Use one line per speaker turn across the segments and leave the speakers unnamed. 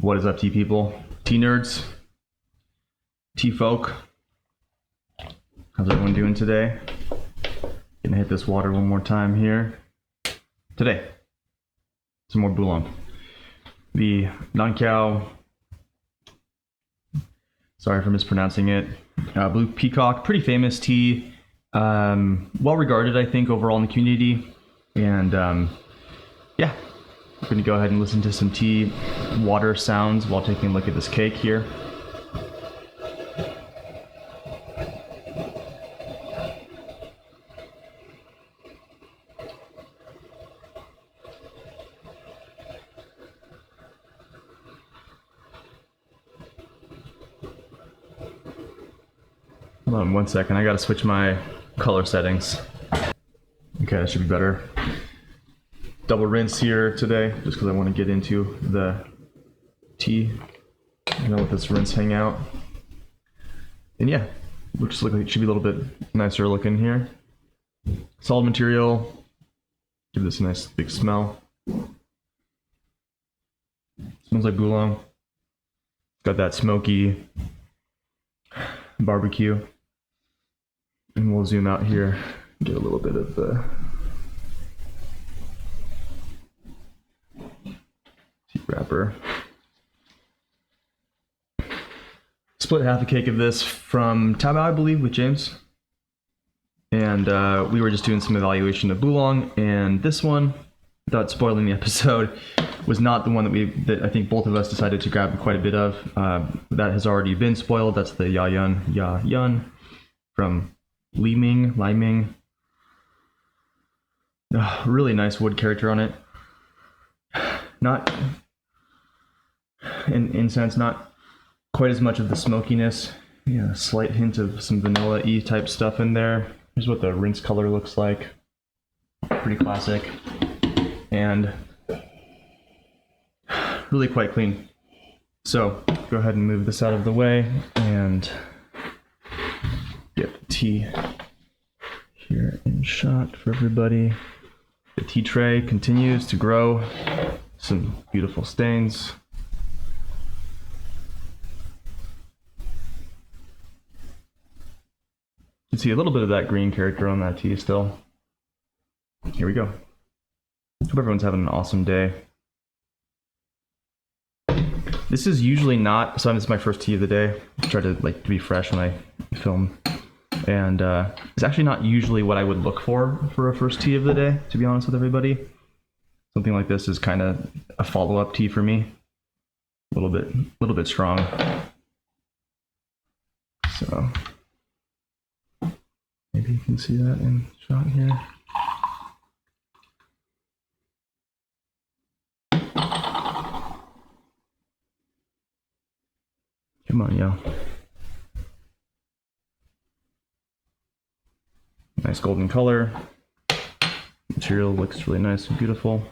What is up, tea people? Tea nerds? Tea folk? How's everyone doing today? Gonna hit this water one more time here. Today, some more Bulang. The Nanqiao, sorry for mispronouncing it, blue Peacock, pretty famous tea, well regarded I think overall in the community, and yeah, we're gonna go ahead and listen to some tea water sounds while taking a look at this cake here. Hold on 1 second, I gotta switch my color settings. Okay, that should be better. Double rinse here today, just because I want to get into the tea. I'm gonna let this rinse hang out. And yeah, looks like it should be a little bit nicer looking here. Solid material, give this a nice big smell. Smells like Bulang. Got that smoky barbecue. And we'll zoom out here, get a little bit of the tea wrapper. Split half a cake of this from Taobao, I believe, with James. And we were just doing some evaluation of Bulang, and this one, without spoiling the episode, was not the one that I think both of us decided to grab quite a bit of. That has already been spoiled. That's the Ya Yun from Liming. Really nice wood character on it. Not in incense, not quite as much of the smokiness. Yeah, a slight hint of some vanilla-y type stuff in there. Here's what the rinse color looks like. Pretty classic. And really quite clean. So go ahead and move this out of the way and get the tea here in shot for everybody. The tea tray continues to grow. Some beautiful stains. You can see a little bit of that green character on that tea still. Here we go. Hope everyone's having an awesome day. This is usually not, so this is my first tea of the day. I try to to be fresh when I film. And it's actually not usually what I would look for a first tea of the day, to be honest with everybody. Something like this is kind of a follow-up tea for me. A little bit strong. So maybe you can see that in shot here. Come on, yo. Nice golden color. Material looks really nice and beautiful.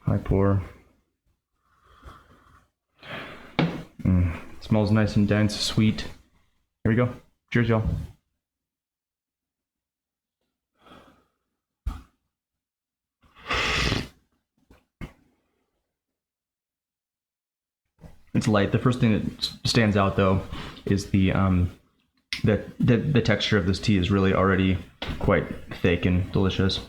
High pour. Smells nice and dense, sweet. Here we go. Cheers, y'all. It's light. The first thing that stands out though is the texture of this tea is really already quite thick and delicious.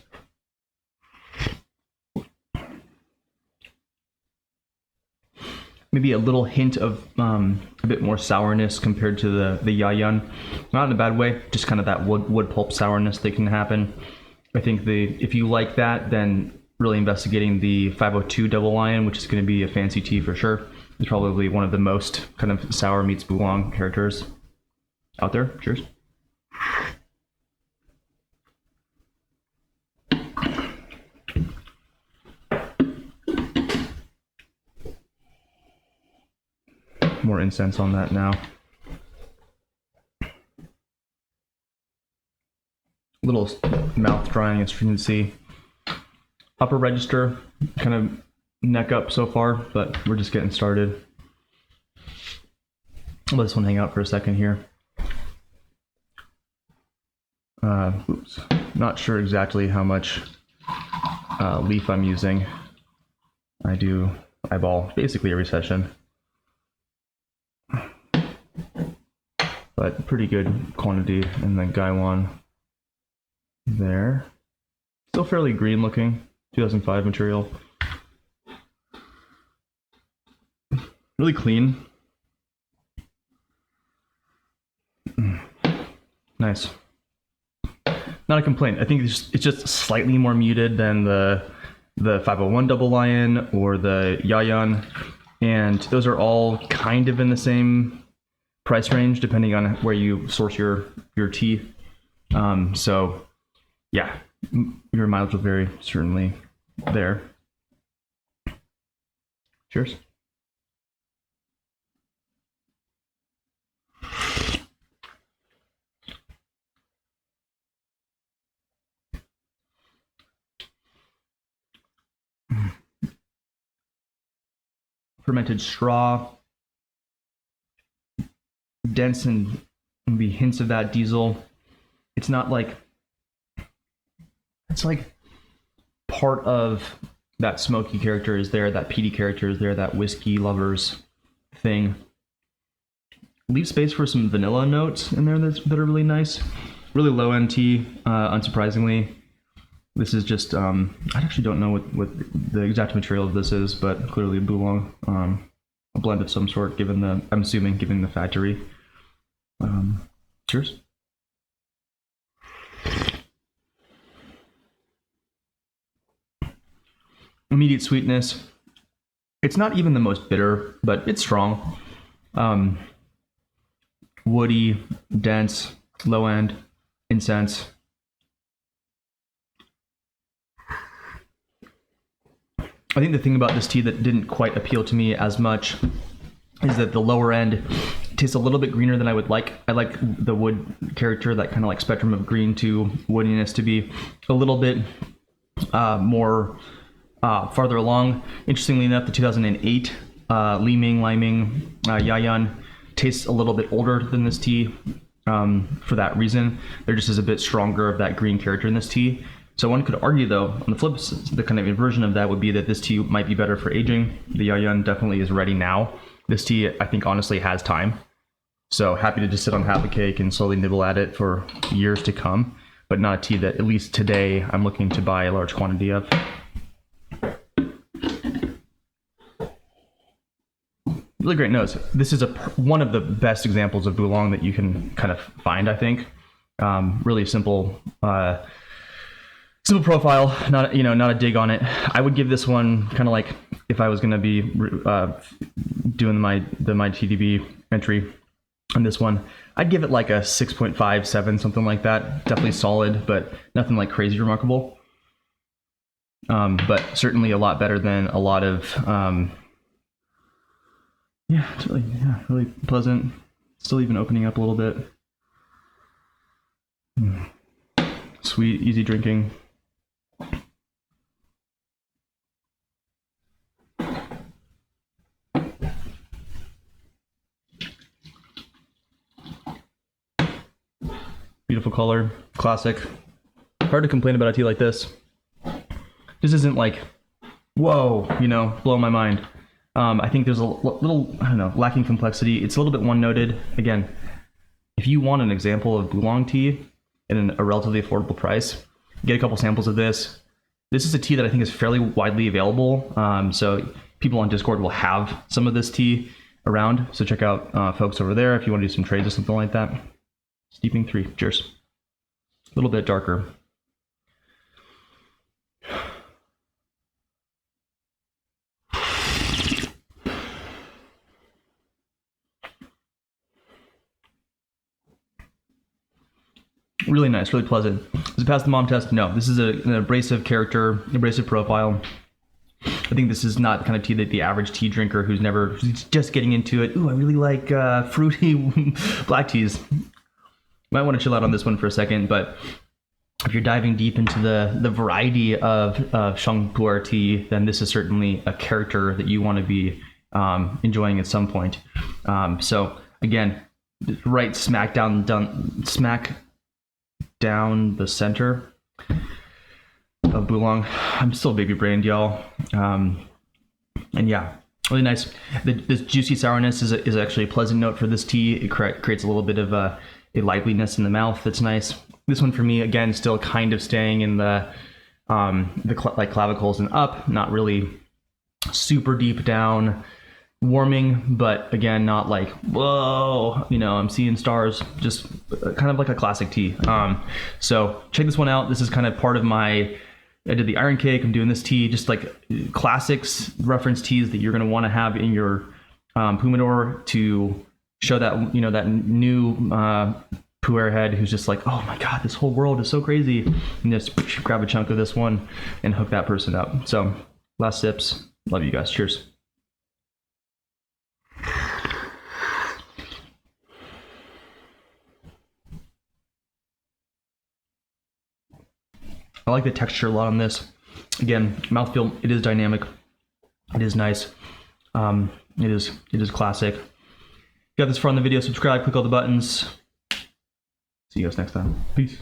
Maybe a little hint of a bit more sourness compared to the Ya Yun. Not in a bad way, just kind of that wood pulp sourness that can happen. I think if you like that, then really investigating the 502 Double Lion, which is going to be a fancy tea for sure. It's probably one of the most kind of sour meets Bulang characters out there. Cheers. More incense on that now. A little mouth drying astringency. Upper register, kind of neck up so far, but we're just getting started. I'll let this one hang out for a second here. Oops, not sure exactly how much leaf I'm using. I do eyeball basically every session, but pretty good quantity. And then Gaiwan there, still fairly green looking, 2005 material. Really clean. Nice. Not a complaint. I think it's just slightly more muted than the 501 Double Lion or the Yayan, and those are all kind of in the same price range depending on where you source your tea. So yeah, your mileage will vary certainly there. Cheers. Fermented straw, dense and maybe hints of that diesel. It's not like, it's like part of that smoky character is there, that peaty character is there, that whiskey lovers thing. Leave space for some vanilla notes in there that are really nice. Really low end tea, unsurprisingly. This is just, I actually don't know what the exact material of this is, but clearly Bulang, a blend of some sort, given the, I'm assuming, given the factory. Cheers. Immediate sweetness. It's not even the most bitter, but it's strong. Woody, dense, low end, incense. I think the thing about this tea that didn't quite appeal to me as much is that the lower end tastes a little bit greener than I would like. I like the wood character, that kind of like spectrum of green to woodiness, to be a little bit more farther along. Interestingly enough, the 2008 Liming Yayan tastes a little bit older than this tea for that reason. There just is a bit stronger of that green character in this tea. So one could argue, though, on the flip, the kind of inversion of that would be that this tea might be better for aging. The Yayan definitely is ready now. This tea, I think, honestly has time. So happy to just sit on half a cake and slowly nibble at it for years to come, but not a tea that, at least today, I'm looking to buy a large quantity of. Really great nose. This is one of the best examples of Bulang that you can kind of find, I think. Really simple. Simple profile, not a dig on it. I would give this one kind of like, if I was going to be doing my TDB entry on this one, I'd give it like a 6.57, something like that. Definitely solid, but nothing like crazy remarkable. But certainly a lot better than a lot of, it's really pleasant. Still even opening up a little bit. Sweet, easy drinking. Beautiful color, classic. Hard to complain about a tea like this. This isn't like, whoa, blow my mind. I think there's a little, lacking complexity. It's a little bit one-noted. Again, if you want an example of Bulang tea at a relatively affordable price, get a couple samples of this. This is a tea that I think is fairly widely available. So people on Discord will have some of this tea around. So check out folks over there if you want to do some trades or something like that. Steeping 3. Cheers. A little bit darker. Really nice, really pleasant. Does it pass the mom test? No. This is an abrasive character, abrasive profile. I think this is not the kind of tea that the average tea drinker who's just getting into it. Ooh, I really like fruity black teas. Might want to chill out on this one for a second, but if you're diving deep into the variety of Shangpu'er tea, then this is certainly a character that you want to be enjoying at some point. So again, right smack down the center. of Bulang. I'm still baby brained, y'all. And yeah, really nice. This juicy sourness is actually a pleasant note for this tea. It creates a little bit of a liveliness in the mouth that's nice. This one for me, again, still kind of staying in the like clavicles and up, not really super deep down. Warming, but again, not like, whoa, you know, I'm seeing stars, just kind of like a classic tea. So check this one out. This is kind of part of I did the iron cake, I'm doing this tea, just like classics, reference teas that you're going to want to have in your humidor to show that, you know, that new puer head who's just like, oh my God, this whole world is so crazy. And just grab a chunk of this one and hook that person up. So last sips. Love you guys. Cheers. I like the texture a lot on this. Again, mouthfeel, it is dynamic. It is nice. It is classic. If you got this far in the video, subscribe, click all the buttons. See you guys next time. Peace.